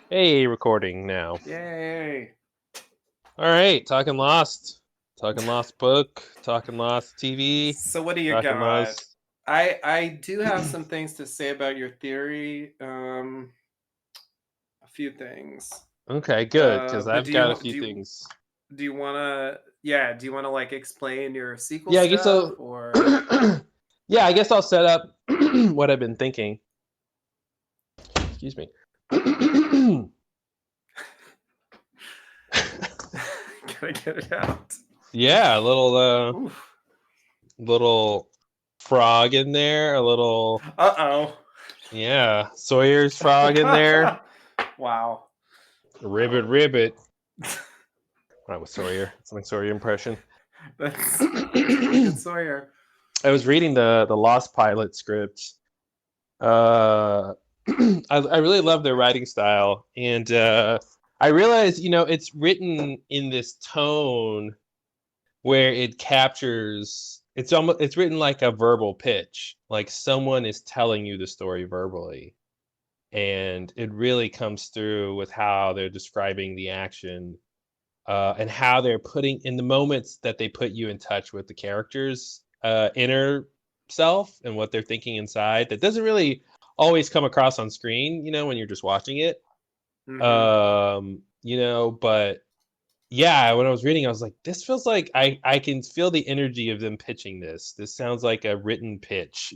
Hey, recording now. Yay. All right, talking Lost book, talking Lost TV, So what do you talking got? Lost. I do have some things to say about your theory. A few things. Okay, good, because But I've got a few things. do you wanna yeah, do you wanna like explain your sequel Yeah, I guess stuff I'll. or Yeah, I guess I'll set up what I've been thinking. Excuse me. gotta get it out? Yeah, a Oof. little frog in there, a little Uh-oh. yeah, Sawyer's frog in there. Wow. Ribbit, ribbit. That was Sawyer. It's my Sawyer impression. That's pretty good Sawyer. I was reading the Lost Pilot script. Uh, I really love their writing style, and I realize it's written in this tone where it captures. It's written like a verbal pitch, like someone is telling you the story verbally, and it really comes through with how they're describing the action and how they're putting in the moments that they put you in touch with the characters' inner self and what they're thinking inside. That doesn't really always come across on screen, when you're just watching it. Mm-hmm. But yeah, when I was reading, I was like, this feels like I can feel the energy of them pitching this. This sounds like a written pitch,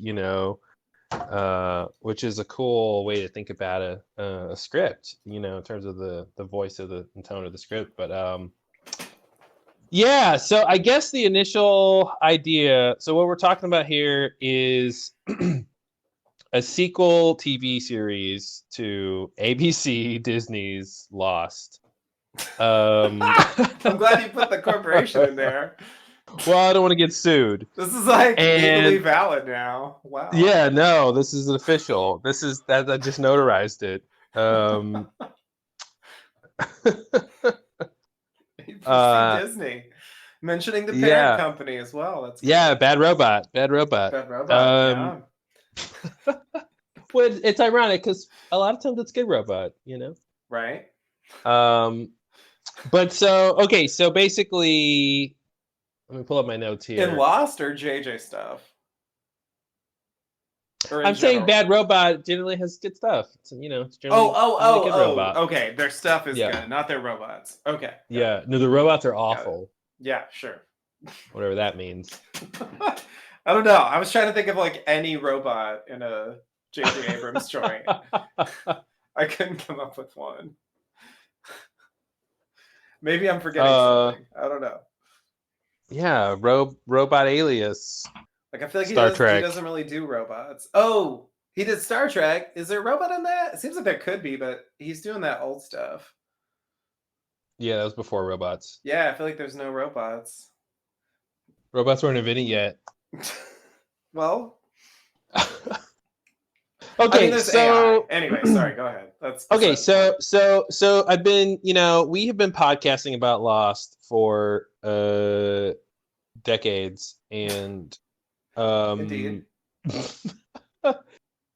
which is a cool way to think about a script, in terms of the voice of the and tone of the script. But yeah, so I guess the initial idea. So what we're talking about here is a sequel TV series to ABC Disney's Lost. I'm glad you put the corporation in there. Well, I don't want to get sued. This is like legally And valid now. Wow. yeah, no, this is official. This is that I just notarized it. ABC uh, Disney. Mentioning the parent yeah, company as well. That's yeah, good. Bad Robot, Bad Robot. Bad Robot. Um, Yeah. well, it's ironic because a lot of times it's good robot. Right? Um, but so okay, so basically, let me pull up my notes In here. Lost or JJ stuff? Or in I'm saying general? Bad Robot generally has good stuff. It's Oh, generally oh, a oh, good robot. oh. Okay. Their stuff is Yeah, good, not their robots. Okay. Got it. yeah. No, the robots are Got it. awful, Yeah, sure. whatever that means. I don't know. I was trying to think of like any robot in a JJ Abrams joint. I couldn't come up with one. Maybe I'm forgetting uh, something. I don't know. yeah, Robot Alias, Like I feel like Star he Trek. doesn't really do robots. Oh, he did Star Trek. Is there a robot in that? It seems like there could be, but he's doing that old stuff. Yeah, that was before robots. Yeah, I feel like there's no robots. Robots weren't invented yet. Well, I mean Okay, there's AI. so Anyway, sorry, go ahead. That's okay, beside the point. so I've been, we have been podcasting about Lost for decades, and Indeed. um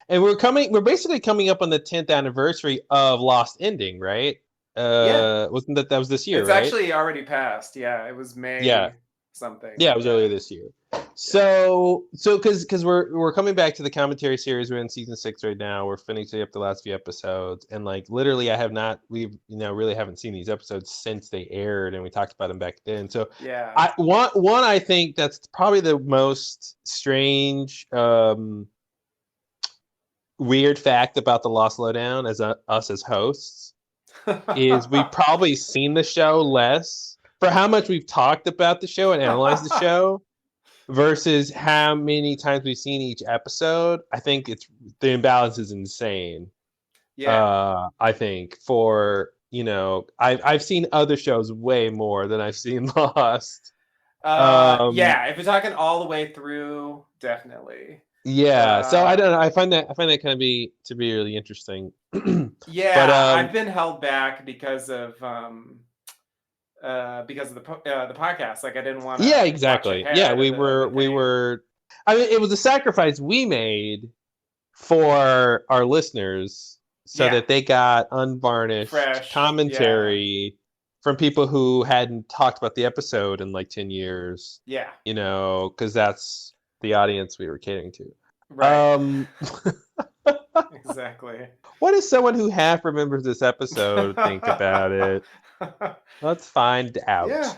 and we're basically coming up on the 10th anniversary of Lost ending, right? Yeah. Wasn't that was this year, It's right? actually already passed. Yeah, it was Yeah. May something. Yeah, it was Yeah. earlier this year. Yeah. So because we're coming back to the commentary series. We're in season 6 right now. We're finishing up the last few episodes, and like literally, we've really haven't seen these episodes since they aired, and we talked about them back then. So Yeah. I I think that's probably the most strange, weird fact about the Lost Lowdown us as hosts is we've probably seen the show less for how much we've talked about the show and analyzed the show versus how many times we've seen each episode. I think it's the imbalance is insane. Yeah. I think for I've seen other shows way more than I've seen Lost. Um, Yeah, if you're talking all the way through, definitely. yeah, so I Uh don't know. I find that kind of to be really interesting. But yeah, I've been held back because of the podcast. Like I didn't want yeah, to watch exactly. Yeah, ahead of the we thing. were. I mean, it was a sacrifice we made for our listeners so that they got unvarnished Fresh. Yeah. commentary from people who hadn't talked about the episode in like 10 years, Yeah. because that's the audience we were catering to. Right. Um, Exactly. what does someone who half remembers this episode think about it? Let's find out. Yeah.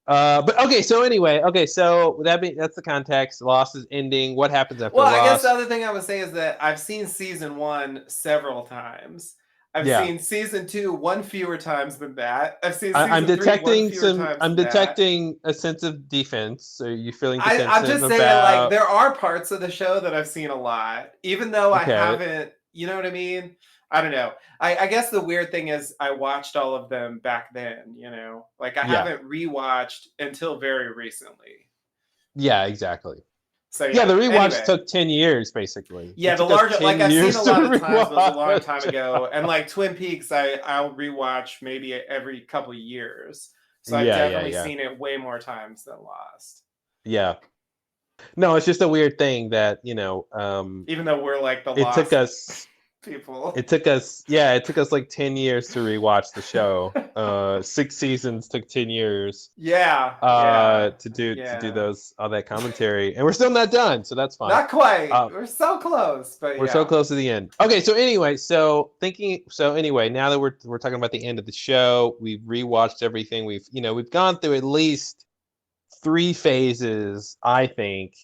But okay, so anyway, so that's the context. Lost is ending. What happens after Well, I guess the Lost? other thing I would say is that I've seen season 1 several times. I've Yeah. seen season 2 one fewer times than that. I've seen I'm season 3 one detecting fewer times I'm than that. detecting a sense of defense. Are you feeling I'm defensive just saying, like, about? there are parts of the show that I've seen a lot, even though I Okay. haven't, you know what I mean? I don't know. I guess the weird thing is I watched all of them back then, Like, I Yeah. haven't rewatched until very recently. Yeah, exactly. So, Yeah, yeah. the rewatch Anyway. took 10 years, basically. Yeah, It the took us larger, 10 like, I've seen years a to lot of times, but it was a long time rewatch. ago. And like Twin Peaks, I'll rewatch maybe every couple of years. So I've Yeah, yeah, definitely yeah. seen it way more times than Lost. Yeah. No, it's just a weird thing that, Even though we're like the it took Lost us people. it took us like 10 years to rewatch the show. 6 seasons took 10 years Yeah, yeah, to do yeah. those all that commentary, and we're still not done, so that's fine. Not quite. Uh, We're so close, but we're so yeah. close to the end. Okay, so anyway, now that we're talking about the end of the show, we've rewatched everything. We've gone through at least 3 phases, I think,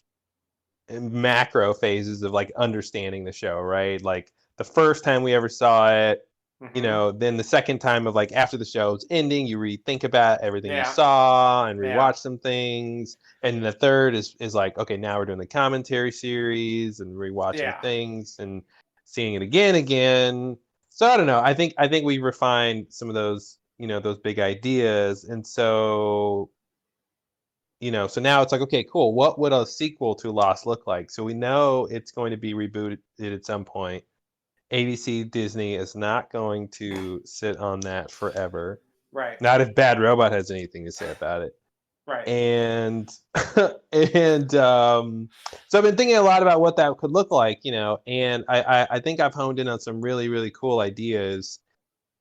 macro phases of like understanding the show, right? Like the first time we ever saw it, Hmm. then the second time of like after the show's ending, you rethink about everything you Yeah, saw and yeah, rewatch some things. And the third is like, okay, now we're doing the commentary series and rewatching yeah. things and seeing it again. So I don't know. I think we refined some of those, those big ideas. And so now it's like, okay, cool. What would a sequel to Lost look like? So we know it's going to be rebooted at some point. ABC Disney is not going to sit on that forever. Right, Not if Bad Robot has anything to say about it. right. And so I've been thinking a lot about what that could look like, and I think I've honed in on some really, really cool ideas.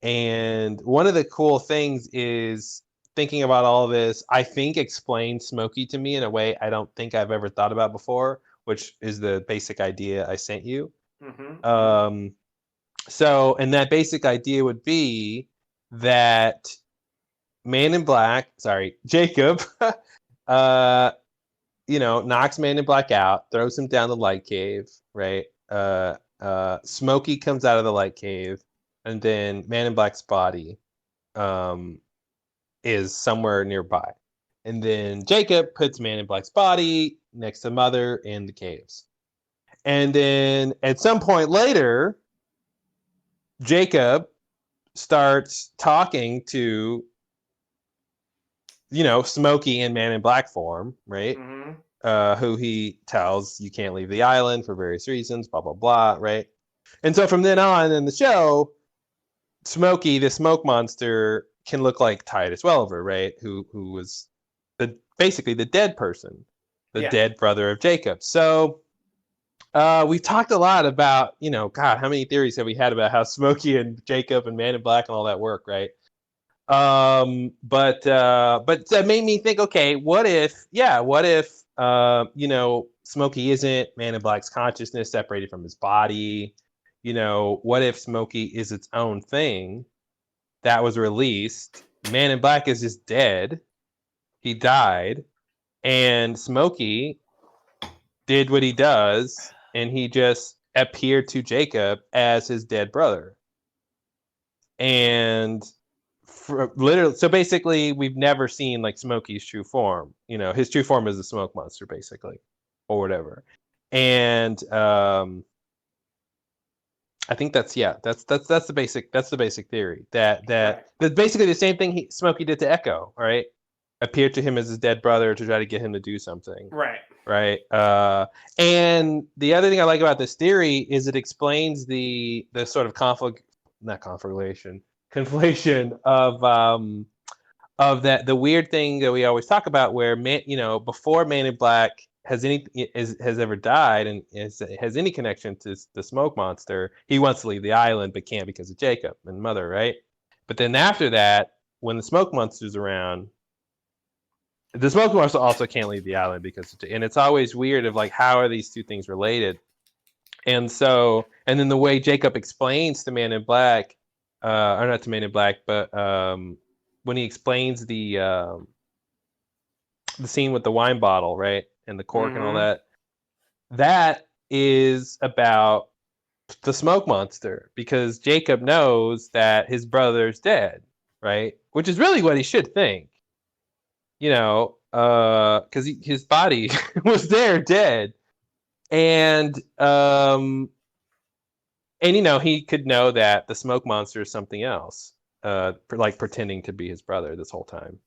And one of the cool things is thinking about all of this, I think explains Smokey to me in a way I don't think I've ever thought about before, which is the basic idea I sent you. Hmm. Hmm. Um, and that basic idea would be that Jacob, uh, knocks Man in Black out, throws him down the light cave, right? Smokey comes out of the light cave, and then Man in Black's body is somewhere nearby. And then Jacob puts Man in Black's body next to Mother in the caves. And then at some point later, Jacob starts talking to, Smokey in Man in Black form, right? Hmm. Who he tells you can't leave the island for various reasons, blah, blah, blah, right? And so from then on in the show, Smokey, the smoke monster, can look like Titus Welliver, right? Who was basically the dead person, the Yeah. dead brother of Jacob. So we've talked a lot about, God, how many theories have we had about how Smokey and Jacob and Man in Black and all that work, right? But that made me think, okay, what if Smokey isn't Man in Black's consciousness separated from his body? What if Smokey is its own thing that was released? Man in Black is just dead. He died, and Smokey did what he does, and he just appeared to Jacob as his dead brother. And literally, so basically, we've never seen like Smokey's true form. His true form is a smoke monster, basically, or whatever. And I think that's the basic theory Right. that's basically the same thing Smokey did to Echo, right? Appeared to him as his dead brother to try to get him to do something, Right. right? And the other thing I like about this theory is it explains the sort of conflation of that the weird thing that we always talk about, where before Man in Black has ever died and has any connection to the smoke monster, he wants to leave the island but can't because of Jacob and Mother, right? But then after that, when the smoke monster's around, the smoke monster also can't leave the island and it's always weird of like, how are these two things related? And then the way Jacob explains to Man in Black, or not to Man in Black, but when he explains the scene with the wine bottle, right, and the cork and all that, that is about the smoke monster, because Jacob knows that his brother's dead, right? Which is really what he should think, because his body was there dead, and he could know that the smoke monster is something else, like pretending to be his brother this whole time.